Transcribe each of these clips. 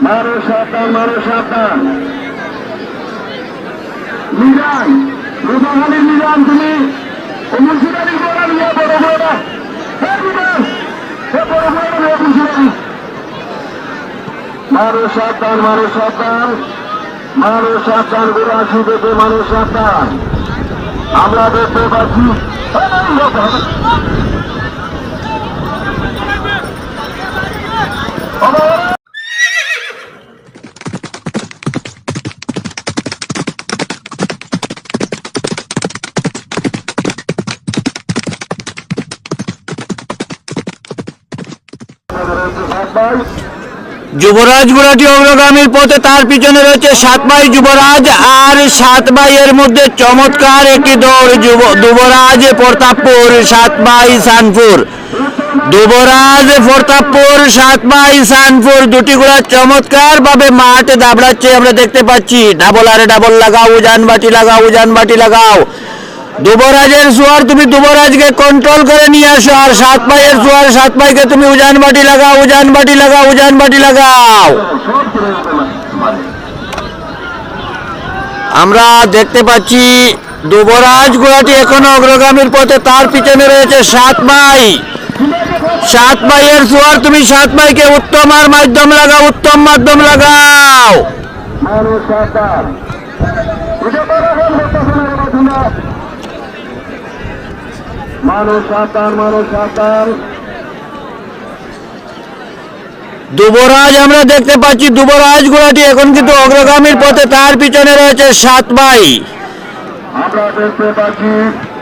মানুষ সাবধান, মানুষ সাবধান। মিজান, রুবাহালি মিজান, তুমি মুন্সিবাড়ি বলা নিয়ে বড় বড় মানুষ সাবধান, মানুষ সাবধান, মানুষ সাবধান, গুরাশি থেকে মানুষ সাবধান। আমরা দেখতে পাচ্ছি যুবরাজ ঘোড়াটি অগ্রগামীর পথে, তার পিছনে রয়েছে 7 ভাই যুবরাজ, আর 7 ভাইয়ের মধ্যে চমৎকার একটি দৌড়। যুবরাজ প্রতাপপুর, 7 ভাই শানপুর। যুবরাজ প্রতাপপুর, 7 ভাই শানপুর, দুটি ঘোড়া চমৎকার ভাবে মাঠে দাবড়াচ্ছে আমরা দেখতে পাচ্ছি। ডাবল আরে ডাবল লাগাও, উজান বাটি লাগাও, উজান বাটি লাগাও। যুবরাজের সোয়ার তুমি যুবরাজকে কন্ট্রোল করে নিয়ে আসো, আর 7 ভাইয়ের সোয়ার 7 ভাইকে তুমি উজান বাটি লাগাও, উজান বাটি লাগাও, উজান বাটি লাগাও। আমরা দেখতে পাচ্ছি যুবরাজ ঘোড়াটি এখনো অগ্রগামীর পথে, তার পিছনে রয়েছে 7 ভাই। 7 ভাইয়ের সোয়ার তুমি 7 ভাইকে উত্তম আর মাধ্যম লাগাও, উত্তম মাধ্যম লাগাও। মানুষ সাবধান, মানুষ সাবধান। যুবরাজ আমরা দেখতে পাচ্ছি যুবরাজ ঘোড়াটি এখন কিন্তু অগ্রগামীর পথে, তার পিছনে রয়েছে 7 ভাই। আমরা দেখতে পাচ্ছি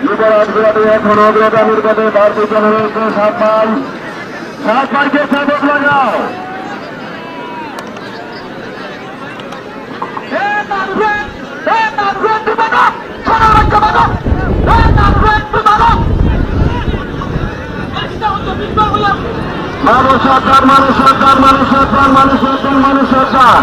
যুবরাজ ঘোড়াটি এখন অগ্রগামীর পথে, তার পিছনে রয়েছে 7 ভাই। 7 ভাইকে সাপোর্ট লাগাও। মানুষ সরকার, মানুষ সরকার, মানুষ সরকার, মানুষ সরকার, মানুষ সরকার।